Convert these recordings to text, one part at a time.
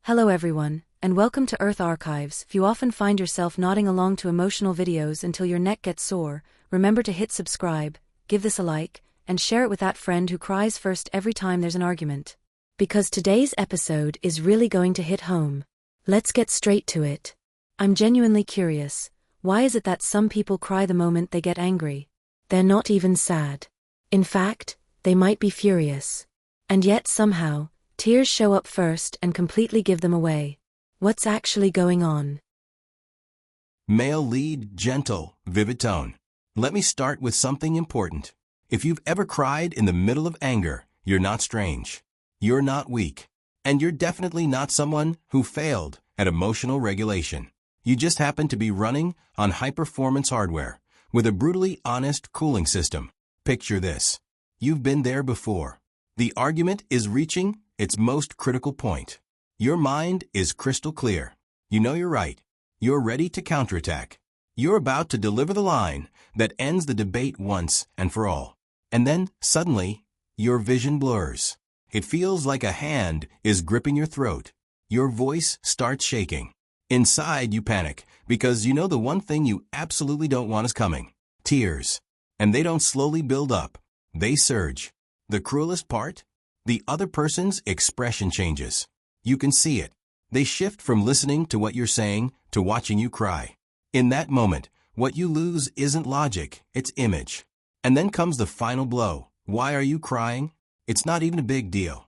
Hello everyone, and welcome to Earth Archives. If you often find yourself nodding along to emotional videos until your neck gets sore, remember to hit subscribe, give this a like, and share it with that friend who cries first every time there's an argument. Because today's episode is really going to hit home. Let's get straight to it. I'm genuinely curious, why is it that some people cry the moment they get angry? They're not even sad. In fact, they might be furious. And yet somehow, tears show up first and completely give them away. What's actually going on? Male lead, gentle, vivid tone. Let me start with something important. If you've ever cried in the middle of anger, you're not strange. You're not weak. And you're definitely not someone who failed at emotional regulation. You just happen to be running on high-performance hardware with a brutally honest cooling system. Picture this. You've been there before. The argument is reaching its most critical point. Your mind is crystal clear. You know you're right. You're ready to counterattack. You're about to deliver the line that ends the debate once and for all. And then, suddenly, your vision blurs. It feels like a hand is gripping your throat. Your voice starts shaking. Inside, you panic because you know the one thing you absolutely don't want is coming. Tears. And they don't slowly build up. They surge. The cruelest part? The other person's expression changes. You can see it. They shift from listening to what you're saying to watching you cry. In that moment, what you lose isn't logic, it's image. And then comes the final blow. Why are you crying? It's not even a big deal.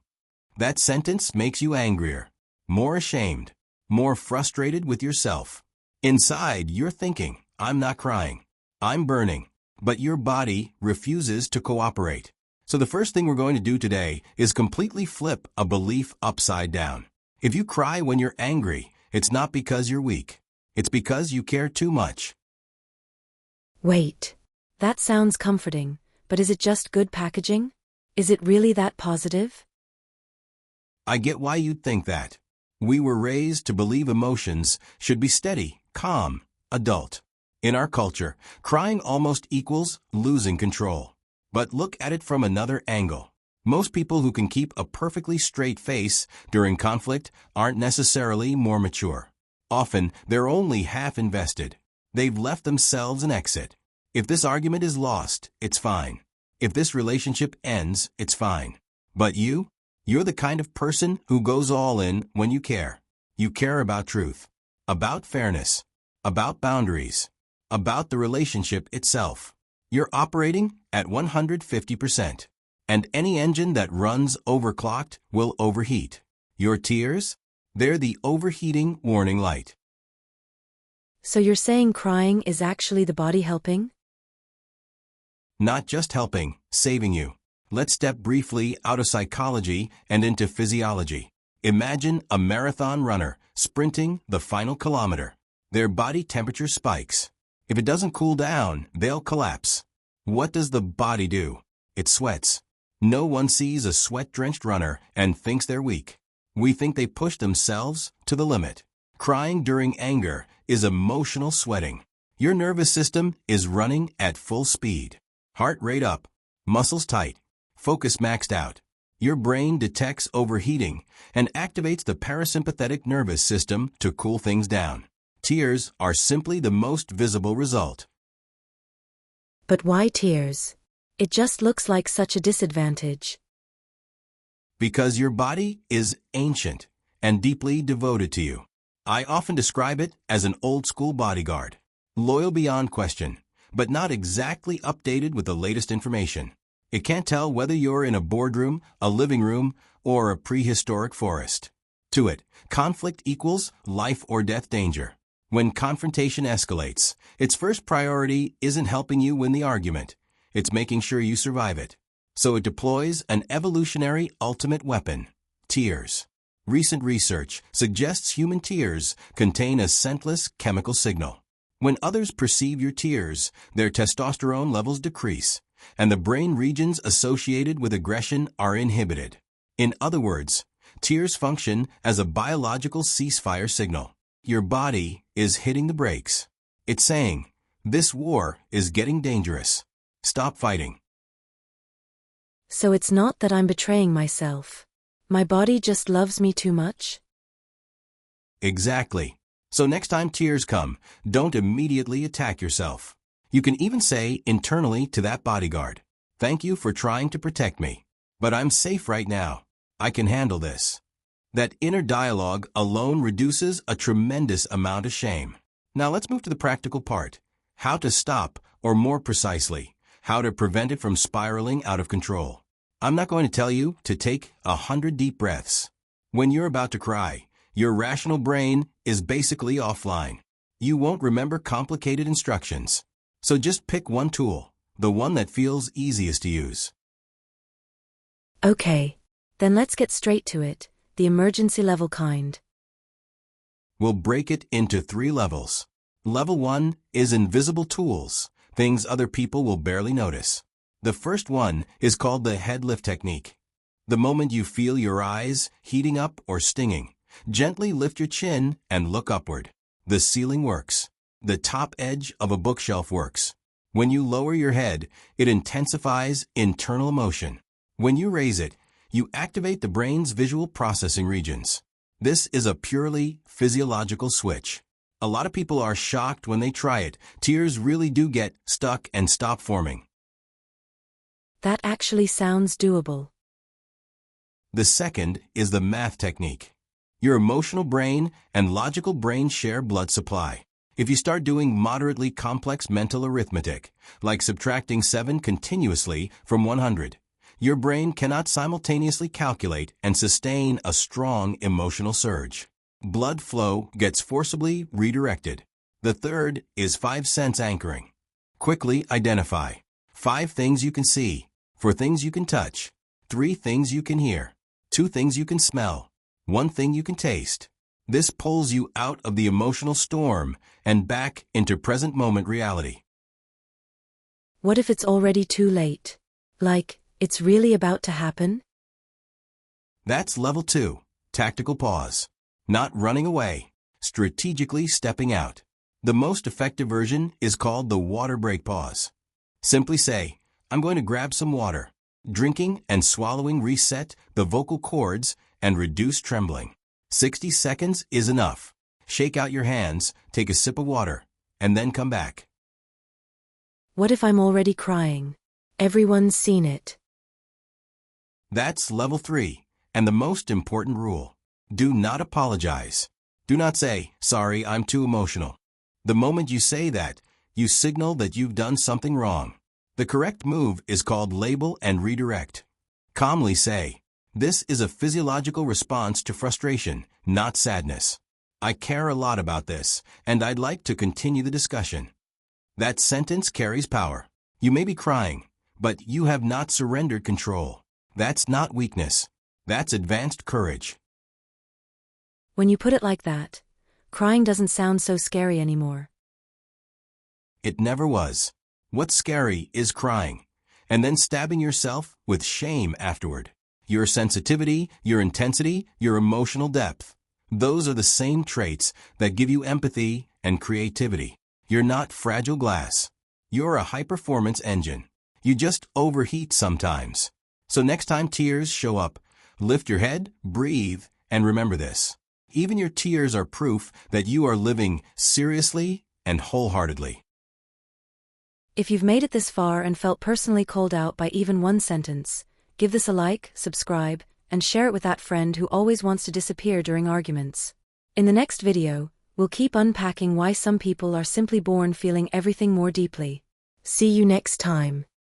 That sentence makes you angrier, more ashamed, more frustrated with yourself. Inside, you're thinking, I'm not crying. I'm burning. But your body refuses to cooperate. So the first thing we're going to do today is completely flip a belief upside down. If you cry when you're angry, it's not because you're weak. It's because you care too much. Wait. That sounds comforting, but is it just good packaging? Is it really that positive? I get why you'd think that. We were raised to believe emotions should be steady, calm, adult. In our culture, crying almost equals losing control. But look at it from another angle. Most people who can keep a perfectly straight face during conflict aren't necessarily more mature. Often, they're only half invested. They've left themselves an exit. If this argument is lost, it's fine. If this relationship ends, it's fine. But you're the kind of person who goes all in when you care. You care about truth, about fairness, about boundaries, about the relationship itself. You're operating at 150%. And any engine that runs overclocked will overheat. Your tears? They're the overheating warning light. So you're saying crying is actually the body helping? Not just helping, saving you. Let's step briefly out of psychology and into physiology. Imagine a marathon runner sprinting the final kilometer. Their body temperature spikes. If it doesn't cool down, they'll collapse. What does the body do? It sweats. No one sees a sweat-drenched runner and thinks they're weak. We think they push themselves to the limit. Crying during anger is emotional sweating. Your nervous system is running at full speed. Heart rate up, muscles tight, focus maxed out. Your brain detects overheating and activates the parasympathetic nervous system to cool things down. Tears are simply the most visible result. But why tears? It just looks like such a disadvantage. Because your body is ancient and deeply devoted to you. I often describe it as an old-school bodyguard, loyal beyond question, but not exactly updated with the latest information. It can't tell whether you're in a boardroom, a living room, or a prehistoric forest. To it, conflict equals life or death danger. When confrontation escalates, its first priority isn't helping you win the argument. It's making sure you survive it. So it deploys an evolutionary ultimate weapon, tears. Recent research suggests human tears contain a scentless chemical signal. When others perceive your tears, their testosterone levels decrease, and the brain regions associated with aggression are inhibited. In other words, tears function as a biological ceasefire signal. Your body is hitting the brakes. It's saying, this war is getting dangerous. Stop fighting. So it's not that I'm betraying myself. My body just loves me too much? Exactly. So next time tears come, don't immediately attack yourself. You can even say internally to that bodyguard, "Thank you for trying to protect me. But I'm safe right now. I can handle this." That inner dialogue alone reduces a tremendous amount of shame. Now let's move to the practical part. How to stop, or more precisely, how to prevent it from spiraling out of control. I'm not going to tell you to take 100 deep breaths. When you're about to cry, your rational brain is basically offline. You won't remember complicated instructions. So just pick one tool, the one that feels easiest to use. Okay. Then let's get straight to it, the emergency level kind. We'll break it into 3 levels. Level 1 is invisible tools, things other people will barely notice. The first one is called the head lift technique. The moment you feel your eyes heating up or stinging, gently lift your chin and look upward. The ceiling works. The top edge of a bookshelf works. When you lower your head, it intensifies internal emotion. When you raise it, you activate the brain's visual processing regions. This is a purely physiological switch. A lot of people are shocked when they try it. Tears really do get stuck and stop forming. That actually sounds doable. The second is the math technique. Your emotional brain and logical brain share blood supply. If you start doing moderately complex mental arithmetic, like subtracting 7 continuously from 100, your brain cannot simultaneously calculate and sustain a strong emotional surge. Blood flow gets forcibly redirected. The third is 5 sense anchoring. Quickly identify 5 things you can see, 4 things you can touch, 3 things you can hear, 2 things you can smell, 1 thing you can taste. This pulls you out of the emotional storm and back into present moment reality. What if it's already too late? Like, it's really about to happen? That's level 2, tactical pause. Not running away, strategically stepping out. The most effective version is called the water break pause. Simply say, "I'm going to grab some water." Drinking and swallowing reset the vocal cords and reduce trembling. 60 seconds is enough. Shake out your hands, take a sip of water, and then come back. What if I'm already crying? Everyone's seen it. That's level 3, and the most important rule. Do not apologize. Do not say, "Sorry, I'm too emotional." The moment you say that, you signal that you've done something wrong. The correct move is called label and redirect. Calmly say, "This is a physiological response to frustration, not sadness. I care a lot about this, and I'd like to continue the discussion." That sentence carries power. You may be crying, but you have not surrendered control. That's not weakness. That's advanced courage. When you put it like that, crying doesn't sound so scary anymore. It never was. What's scary is crying, and then stabbing yourself with shame afterward. Your sensitivity, your intensity, your emotional depth. Those are the same traits that give you empathy and creativity. You're not fragile glass. You're a high-performance engine. You just overheat sometimes. So next time tears show up, lift your head, breathe, and remember this. Even your tears are proof that you are living seriously and wholeheartedly. If you've made it this far and felt personally called out by even one sentence, give this a like, subscribe, and share it with that friend who always wants to disappear during arguments. In the next video, we'll keep unpacking why some people are simply born feeling everything more deeply. See you next time.